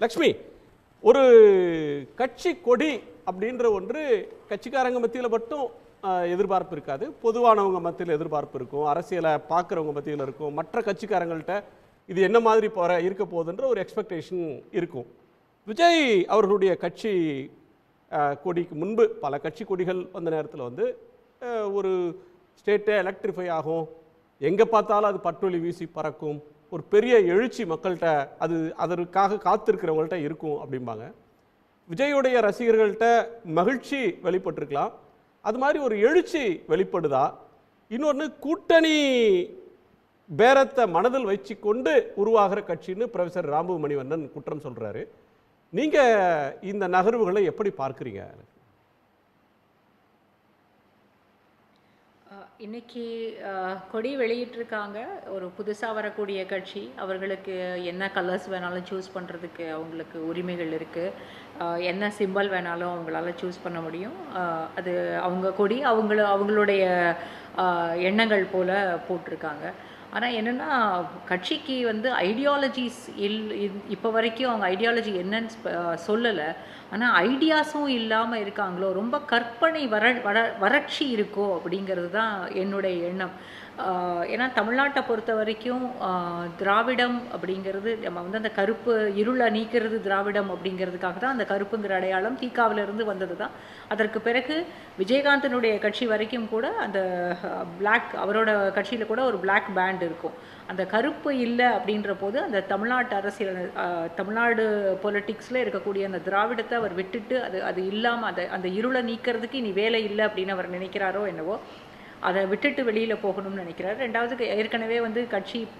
லக்ஷ்மி, ஒரு கட்சி கொடி அப்படின்ற ஒன்று கட்சிக்காரங்க மத்தியில் மட்டும் எதிர்பார்ப்பு இருக்காது, பொதுவானவங்க மத்தியில் எதிர்பார்ப்பு இருக்கும், அரசியலை பார்க்குறவங்க மத்தியில் இருக்கும், மற்ற கட்சிக்காரங்கள்ட்ட இது என்ன மாதிரி இருக்க போகுதுன்ற ஒரு எக்ஸ்பெக்டேஷன் இருக்கும். விஜய் அவர்களுடைய கட்சி கொடிக்கு முன்பு பல கட்சி கொடிகள் வந்த நேரத்தில் வந்து ஒரு ஸ்டேட்டே எலக்ட்ரிஃபை ஆகும், எங்கே பார்த்தாலும் அது பட்டொலி வீசி பறக்கும், ஒரு பெரிய எழுச்சி மக்கள்கிட்ட அது அதற்காக காத்திருக்கிறவங்கள்ட்ட இருக்கும் அப்படிம்பாங்க. விஜயுடைய ரசிகர்கள்ட்ட மகிழ்ச்சி வெளிப்பட்டிருக்கலாம், அது மாதிரி ஒரு எழுச்சி வெளிப்படுதா? இன்னொன்று, கூட்டணி பேரத்தை மனதில் வச்சு கொண்டு உருவாகிற கட்சின்னு ப்ரொஃபஸர் ராம்பு மணிவண்ணன் குற்றம் சொல்கிறாரு. நீங்கள் இந்த நகர்வுகளை எப்படி பார்க்குறீங்க? இன்னைக்கு கொடி வெளியிட்டிருக்காங்க. ஒரு புதுசாக வரக்கூடிய கட்சி, அவர்களுக்கு என்ன கலர்ஸ் வேணாலும் சூஸ் பண்ணுறதுக்கு அவங்களுக்கு உரிமைகள் இருக்குது, என்ன சிம்பல் வேணாலும் அவங்களால சூஸ் பண்ண முடியும். அது அவங்க கொடி, அவங்களுடைய எண்ணங்கள் போல் போட்டிருக்காங்க. ஆனால் என்னென்னா, கட்சிக்கு வந்து ஐடியாலஜிஸ் இப்போ வரைக்கும் அவங்க ஐடியாலஜி என்னன்னு சொல்லலை. ஆனால் ஐடியாஸும் இல்லாமல் இருக்காங்களோ, ரொம்ப கற்பனை வறட்சி இருக்கோ அப்படிங்கிறது தான் என்னுடைய எண்ணம். ஏன்னா தமிழ்நாட்டை பொறுத்த வரைக்கும் திராவிடம் அப்படிங்கிறது, நம்ம வந்து அந்த கருப்பு இருளை நீக்கிறது திராவிடம் அப்படிங்கிறதுக்காக தான் அந்த கருப்புங்கிற அடையாளம் தீக்காவிலிருந்து வந்தது தான். அதற்கு பிறகு விஜயகாந்தனுடைய கட்சி வரைக்கும் கூட அந்த பிளாக், அவரோட கட்சியில் கூட ஒரு பிளாக் பேண்ட் இருக்கும். அந்த கருப்பு இல்லை அப்படின்ற போது அந்த தமிழ்நாட்டு அரசியல், தமிழ்நாடு பொலிட்டிக்ஸில் இருக்கக்கூடிய அந்த திராவிடத்தை அவர் விட்டுட்டு அது இல்லாமல் அந்த இருளை நீக்கிறதுக்கு இனி வேலை இல்லை அப்படின்னு அவர் நினைக்கிறாரோ என்னவோ, அதை விட்டுட்டு வெளியில் போகணும்னு நினைக்கிறார். ரெண்டாவது, ஏற்கனவே வந்து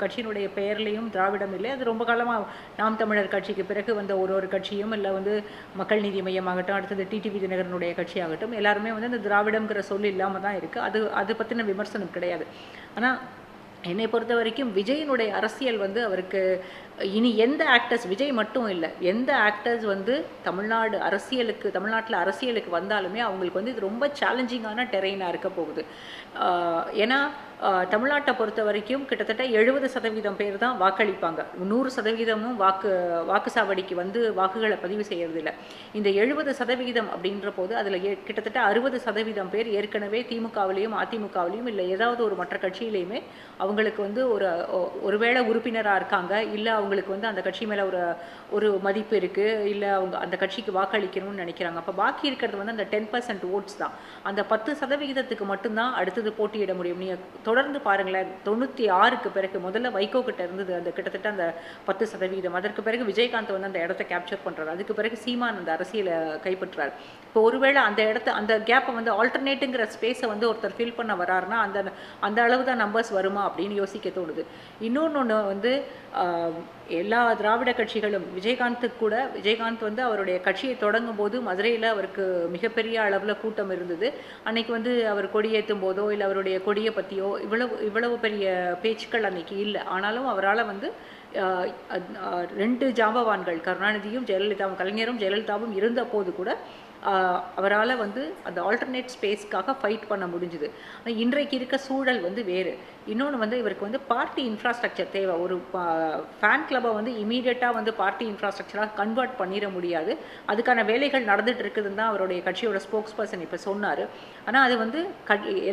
கட்சியினுடைய பெயர்லேயும் திராவிடம் இல்லை. அது ரொம்ப காலமாக நாம் தமிழர் கட்சிக்கு பிறகு வந்த ஒரு கட்சியும், இல்லை வந்து மக்கள் நீதி மையமாகட்டும், அடுத்தது டிடிவி தினகரனுடைய கட்சியாகட்டும், எல்லாருமே வந்து அந்த திராவிடம்ங்கிற சொல் இல்லாமல் தான் இருக்குது. அது பற்றின விமர்சனம் கிடையாது. ஆனால் என்னை பொறுத்த வரைக்கும் விஜயினுடைய அரசியல் வந்து அவருக்கு இனி எந்த ஆக்டர்ஸ், விஜய் மட்டும் இல்லை, எந்த ஆக்டர்ஸ் வந்து தமிழ்நாட்டில் அரசியலுக்கு வந்தாலுமே அவங்களுக்கு வந்து இது ரொம்ப சேலஞ்சிங்கான டெரெயினாக இருக்க போகுது. ஏன்னா தமிழ்நாட்டை பொறுத்த வரைக்கும் கிட்டத்தட்ட 70% பேர் தான் வாக்களிப்பாங்க. 100%மும் வாக்குச்சாவடிக்கு வந்து வாக்குகளை பதிவு செய்யறதில்ல. இந்த 70% அப்படின்ற போது அதில் கிட்டத்தட்ட 60% பேர் ஏற்கனவே திமுகவிலையும் அதிமுகவிலையும் இல்லை ஏதாவது ஒரு மற்ற கட்சியிலையுமே அவங்களுக்கு வந்து ஒருவேளை உறுப்பினராக இருக்காங்க, இல்லை அவங்களுக்கு வந்து அந்த கட்சி மேலே ஒரு மதிப்பு இருக்குது, இல்லை அவங்க அந்த கட்சிக்கு வாக்களிக்கணும்னு நினைக்கிறாங்க. அப்போ பாக்கி இருக்கிறது வந்து அந்த 10% ஓட்ஸ் தான். அந்த 10%க்கு மட்டும்தான் அடுத்தது போட்டியிட முடியும். நீங்கள் தொடர்ந்து பாருங்களேன், 96க்கு பிறகு முதல்ல வைகோ கிட்ட இருந்தது அந்த கிட்டத்தட்ட அந்த 10%. அதற்கு பிறகு விஜயகாந்த் வந்து அந்த இடத்த கேப்சர் பண்ணுறாரு. அதுக்கு பிறகு சீமான் அந்த அரசியலை கைப்பற்றுறாரு. இப்போ ஒருவேளை அந்த கேப்பை வந்து ஆல்டர்னேட்டுங்கிற ஸ்பேஸை வந்து ஒருத்தர் ஃபில் பண்ண வராருன்னா அந்த அளவு தான் நம்பர்ஸ் வருமா அப்படின்னு யோசிக்க தோணுது. இன்னொன்று வந்து எல்லா திராவிட கட்சிகளும் விஜயகாந்த் வந்து அவருடைய கட்சியை தொடங்கும் போது மதுரையில் அவருக்கு மிகப்பெரிய அளவில் கூட்டம் இருந்தது. அன்னைக்கு வந்து அவர் கொடியேற்றும் போதோ இல்லை அவருடைய கொடியை பற்றியோ இவ்வளவு பெரிய பேச்சுக்கள் அன்னைக்கு இல்லை. ஆனாலும் அவரால் வந்து 2 ஜாம்பவான்கள், கருணாநிதியும் ஜெயலலிதாவும், கலைஞரும் ஜெயலலிதாவும் இருந்த போது கூட அவரால் வந்து அந்த ஆல்டர்னேட் ஸ்பேஸ்க்காக ஃபைட் பண்ண முடிஞ்சுது. ஆனால் இன்றைக்கு இருக்க சூழல் வந்து வேறு. இன்னொன்று வந்து இவருக்கு வந்து பார்ட்டி இன்ஃப்ராஸ்ட்ரக்சர் தேவை. ஒரு ஃபேன் கிளப்பை வந்து இமீடியட்டாக வந்து பார்ட்டி இன்ஃப்ராஸ்ட்ரக்சராக கன்வெர்ட் பண்ணிட முடியாது. அதுக்கான வேலைகள் நடந்துட்டு இருக்குதுன்னு தான் அவருடைய கட்சியோட ஸ்போக்ஸ் பர்சன் இப்போ சொன்னார். ஆனால் அது வந்து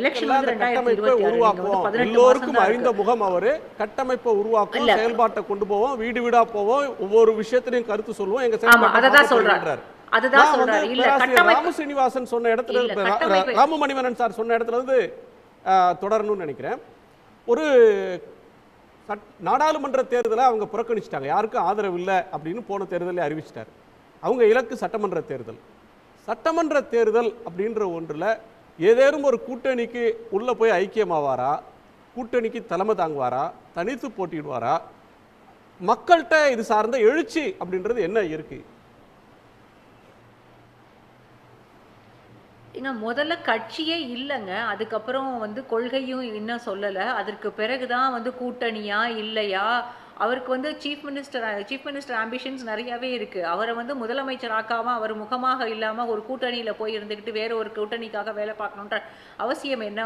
எலெக்ஷன் வந்து 2026 அறிந்த முகம் அவர் கட்டமைப்பை உருவாக்கும், செயல்பாட்டை கொண்டு போவோம், வீடு வீடா போவோம், ஒவ்வொரு விஷயத்திலையும் கருத்து சொல்லுவோம், எங்க அதை தான் சொல்றாரு. அதுதான் சொல்றாரு. இல்ல ராமு சீனிவாசன் சொன்ன இடத்துல, ராமு மணிவண்ணன் சார் சொன்ன இடத்துல இருந்து தொடரணும்னு நினைக்கிறேன். ஒரு நாடாளுமன்ற தேர்தலை அவங்க புறக்கணிச்சிட்டாங்க, யாருக்கும் ஆதரவு இல்லை அப்படின்னு போன தேர்தலை அறிவிச்சிட்டார். அவங்க இலக்கு சட்டமன்ற தேர்தல். சட்டமன்ற தேர்தல் அப்படின்ற ஒன்றில் ஏதேனும் ஒரு கூட்டணிக்கு உள்ள போய் ஐக்கியமாவாரா, கூட்டணிக்கு தலைமை தாங்குவாரா, தனித்து போட்டிடுவாரா, மக்கள்கிட்ட இது சார்ந்த எழுச்சி அப்படின்றது என்ன இருக்கு? முதல்ல கட்சியே இல்லைங்க, அதுக்கப்புறம் வந்து கொள்கையும் இன்னும் சொல்லலை. அதற்கு பிறகுதான் வந்து கூட்டணியா இல்லையா அவருக்கு வந்து சீஃப் மினிஸ்டர் ஆம்பிஷன்ஸ் நிறையவே இருக்குது. அவரை வந்து முதலமைச்சர் ஆக்காமல் அவர் முகமாக இல்லாமல் ஒரு கூட்டணியில் போய் இருந்துக்கிட்டு வேற ஒரு கூட்டணிக்காக வேலை பார்க்கணுன்ற அவசியம் என்ன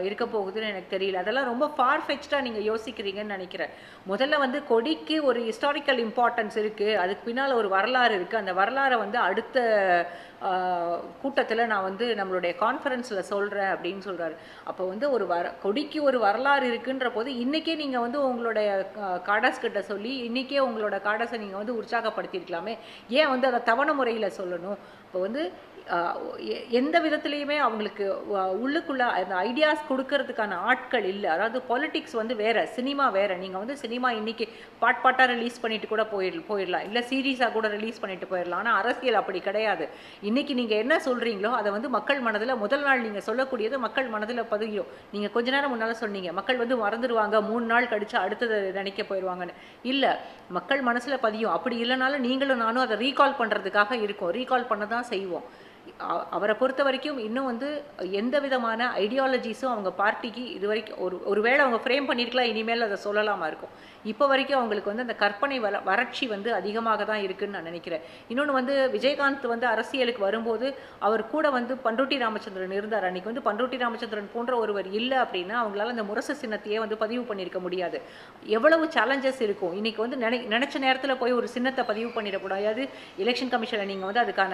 இருக்க போகுதுன்னு எனக்கு தெரியல. அதெல்லாம் ரொம்ப ஃபார் ஃபெச்டாக நீங்கள் யோசிக்கிறீங்கன்னு நினைக்கிறேன். முதல்ல வந்து கொடிக்கு ஒரு ஹிஸ்டாரிக்கல் இம்பார்ட்டன்ஸ் இருக்குது, அதுக்கு பின்னால் ஒரு வரலாறு இருக்குது. அந்த வரலாறை வந்து அடுத்த கூட்டத்தில் நான் வந்து நம்மளுடைய கான்ஃபரன்ஸில் சொல்கிறேன் அப்படின்னு சொல்கிறாரு. அப்போ வந்து கொடிக்கு ஒரு வரலாறு இருக்குன்ற போது இன்றைக்கே நீங்கள் வந்து உங்களுடைய காடஸ் கிட்ட சொல்லி இன்றைக்கே உங்களோட காடஸை நீங்கள் வந்து உற்சாகப்படுத்தியிருக்கலாமே, ஏன் வந்து அதை தவணை முறையில் சொல்லணும்? இப்போ வந்து எந்த விதத்துலேயுமே அவங்களுக்கு உள்ளுக்குள்ள அந்த ஐடியாஸ் கொடுக்கறதுக்கான ஆட்கள் இல்லை. அதாவது பாலிட்டிக்ஸ் வந்து வேற, சினிமா வேற. நீங்கள் வந்து சினிமா இன்னைக்கு பாட்டாக ரிலீஸ் பண்ணிட்டு கூட போயிடலாம், இல்லை சீரீஸாக கூட ரிலீஸ் பண்ணிட்டு போயிடலாம். ஆனால் அரசியல் அப்படி கிடையாது. இன்னைக்கு நீங்கள் என்ன சொல்கிறீங்களோ அதை வந்து மக்கள் மனதில் முதல் நாள் நீங்கள் சொல்லக்கூடியது மக்கள் மனதில் பதியும். நீங்கள் கொஞ்ச நேரம் முன்னால் சொன்னீங்க மக்கள் வந்து மறந்துடுவாங்க, 3 நாள் கழிச்சு அடுத்தது நினைக்க போயிடுவாங்கன்னு. இல்லை, மக்கள் மனசில் பதியும். அப்படி இல்லைனாலும் நீங்களும் நானும் அதை ரீகால் பண்ணுறதுக்காக இருக்கோம், ரீகால் பண்ண தான் செய்வோம். அவரை பொறுத்த வரைக்கும் இன்னும் வந்து எந்த விதமான ஐடியாலஜிஸும் அவங்க பார்ட்டிக்கு இது வரைக்கும் ஒருவேளை அவங்க ஃப்ரேம் பண்ணியிருக்கலாம், இனிமேல் அதை சொல்லலாமா இருக்கும். இப்போ வரைக்கும் அவங்களுக்கு வந்து அந்த கற்பனை வறட்சி வந்து அதிகமாக தான் இருக்குன்னு நான் நினைக்கிறேன். இன்னொன்று வந்து விஜயகாந்த் வந்து அரசியலுக்கு வரும்போது அவர் கூட வந்து பண்ருட்டி ராமச்சந்திரன் இருந்தார். அன்றைக்கி வந்து பண்ருட்டி ராமச்சந்திரன் போன்ற ஒருவர் இல்லை அப்படின்னா அவங்களால அந்த முரசு சின்னத்தையே வந்து பதிவு பண்ணியிருக்க முடியாது. எவ்வளவு சேலஞ்சஸ் இருக்கும். இன்றைக்கி வந்து நினச்ச நேரத்தில் போய் ஒரு சின்னத்தை பதிவு பண்ணிடக்கூடாது. எலெக்ஷன் கமிஷனில் நீங்கள் வந்து அதுக்கான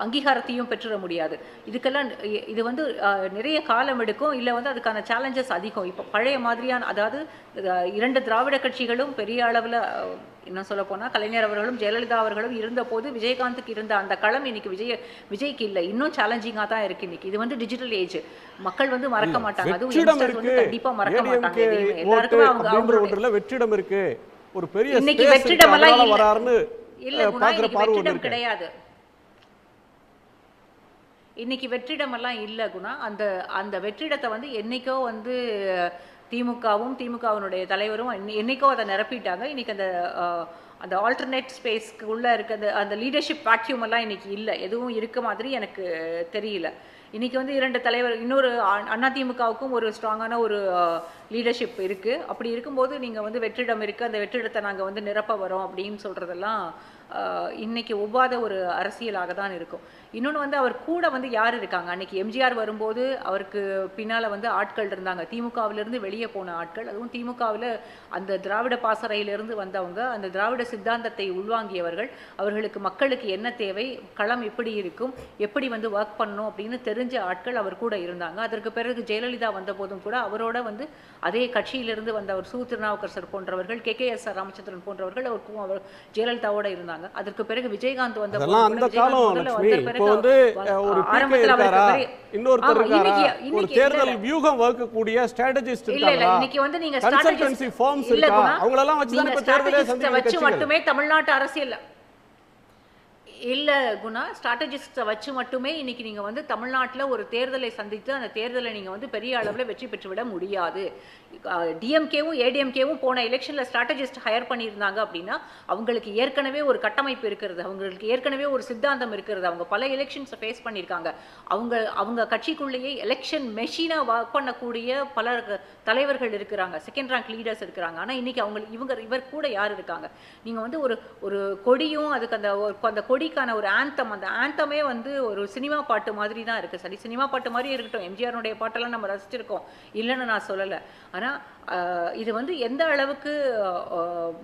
அங்கீகாரத்தையும் பெற்றுட முடியாது. இதுக்கெல்லாம் இது வந்து நிறைய காலம் எடுக்கும், இல்லை வந்து அதுக்கான சேலஞ்சஸ் அதிகம். இப்போ பழைய மாதிரியான, அதாவது 2 திராவிட கட்சிகளும் பெரிய அளவில் இன்னும் சொல்ல போனால் கலைஞர் அவர்களும் ஜெயலலிதா அவர்களும் இருந்தபோது விஜயகாந்துக்கு இருந்த அந்த களம் இன்னைக்கு விஜய்க்கு இல்லை, இன்னும் சேலஞ்சிங்காக தான் இருக்கு. இன்னைக்கு இது வந்து டிஜிட்டல் ஏஜ், மக்கள் வந்து மறக்க மாட்டாங்க, அதுவும் யங்ஸ்டர்ஸ் வந்து கண்டிப்பாக மறக்க மாட்டாங்க. எல்லாருக்குமே அவங்க வெற்றிடம் இருக்கு, ஒரு பெரிய இன்னைக்கு வெற்றிடம் எல்லாம் இல்லை, வெற்றிடம் கிடையாது. இன்னைக்கு வெற்றிடமெல்லாம் இல்லை குணா. அந்த வெற்றிடத்தை வந்து என்னைக்கோ வந்து திமுகவினுடைய தலைவரும் என்னைக்கோ அதை நிரப்பிட்டாங்க. இன்னைக்கு அந்த ஆல்டர்னேட் ஸ்பேஸ்க்கு உள்ள இருக்க அந்த லீடர்ஷிப் வேக்யூம் எல்லாம் இன்னைக்கு இல்லை, எதுவும் இருக்க மாதிரி எனக்கு தெரியல. இன்னைக்கு வந்து 2 தலைவர், இன்னொரு அதிமுகவுக்கும் ஒரு ஸ்ட்ராங்கான ஒரு லீடர்ஷிப் இருக்குது. அப்படி இருக்கும்போது நீங்கள் வந்து வெற்றிடம் இருக்குது, அந்த வெற்றிடத்தை நாங்கள் வந்து நிரப்ப வரோம் அப்படின்னு சொல்கிறதெல்லாம் இன்னைக்கு ஒவ்வாத ஒரு அரசியலாக தான் இருக்கும். இன்னொன்று வந்து அவர் கூட வந்து யார் இருக்காங்க? அன்னைக்கு எம்ஜிஆர் வரும்போது அவருக்கு பின்னால் வந்து ஆட்கள் இருந்தாங்க, திமுகவிலிருந்து வெளியே போன ஆட்கள். அதுவும் திமுகவில் அந்த திராவிட பாசறையிலிருந்து வந்தவங்க, அந்த திராவிட சித்தாந்தத்தை உள்வாங்கியவர்கள். அவர்களுக்கு மக்களுக்கு என்ன தேவை, களம் எப்படி இருக்கும், எப்படி வந்து ஒர்க் பண்ணணும் அப்படின்னு தெரிஞ்ச ஆட்கள் அவர் கூட இருந்தாங்க. அதற்கு பிறகு ஜெயலலிதா வந்த போதும் கூட அவரோட வந்து அதே கட்சியிலிருந்து வந்த அவர் திருநாவுக்கரசர் போன்றவர்கள், KKS ராமச்சந்திரன் போன்றவர்கள் அவர் ஜெயலலிதாவோட இருந்தாங்க. அதற்கு பிறகு விஜயகாந்த் வந்த தேர்தல் வியூகம் வகுக்கக்கூடிய ஸ்ட்ராட்டஜிஸ்ட் இருக்காங்க. இன்னைக்கு வந்து நீங்க ஸ்ட்ராட்டஜிஸ்ட் ஃபார்ம்ஸ் இருக்கா, அவங்கள எல்லாம் வச்சு தான் இப்ப தேர்தலே வச்சு மட்டுமே தமிழ்நாட்டு அரசியல் இல்லை குணா. ஸ்ட்ராட்டஜிஸ்ட்டை வச்சு மட்டுமே இன்னைக்கு நீங்கள் வந்து தமிழ்நாட்டில் ஒரு தேர்தலை சந்தித்து அந்த தேர்தலை நீங்கள் வந்து பெரிய அளவில் வெற்றி பெற்றுவிட முடியாது. டிஎம்கேவும் ஏடிஎம்கேவும் போன எலெக்ஷனில் ஸ்ட்ராட்டஜிஸ்ட் ஹையர் பண்ணியிருந்தாங்க அப்படின்னா அவங்களுக்கு ஏற்கனவே ஒரு கட்டமைப்பு இருக்கிறது, அவங்களுக்கு ஏற்கனவே ஒரு சித்தாந்தம் இருக்கிறது, அவங்க பல எலெக்ஷன்ஸை ஃபேஸ் பண்ணியிருக்காங்க. அவங்க கட்சிக்குள்ளேயே எலெக்ஷன் மெஷினாக ஒர்க் பண்ணக்கூடிய பல தலைவர்கள் இருக்கிறாங்க, செகண்ட் ரேங்க் லீடர்ஸ் இருக்கிறாங்க. ஆனால் இன்னைக்கு இவர் கூட யார் இருக்காங்க? நீங்கள் வந்து ஒரு கொடியும் அதுக்கு அந்த கொடிக்கான ஒரு ஆந்தம், அந்த ஆந்தமே வந்து ஒரு சினிமா பாட்டு மாதிரி தான் இருக்குது. சரி, சினிமா பாட்டு மாதிரி இருக்கட்டும், எம்ஜிஆருடைய பாட்டெல்லாம் நம்ம ரசிச்சிருக்கோம், இல்லைன்னு நான் சொல்லலை. ஆனால் இது வந்து எந்த அளவுக்கு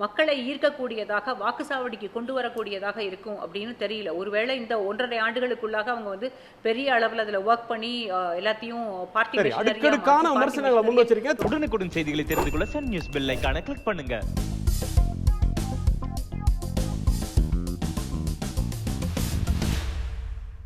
மக்களை ஈர்க்கக்கூடியதாக, வாக்குச்சாவடிக்கு கொண்டு வரக்கூடியதாக இருக்கும் அப்படின்னு தெரியல. ஒருவேளை இந்த 1.5 ஆண்டுகளுக்குள்ளாக அவங்க வந்து பெரிய அளவில் அதில் ஒர்க் பண்ணி எல்லாத்தையும் பார்ட்டி விமர்சனங்களை முன் வச்சிருக்கேன். உடனுக்குடன் செய்திகளை தெரிந்து கொள்ள சன் நியூஸ் பெல் ஐகானை கிளிக் பண்ணுங்க.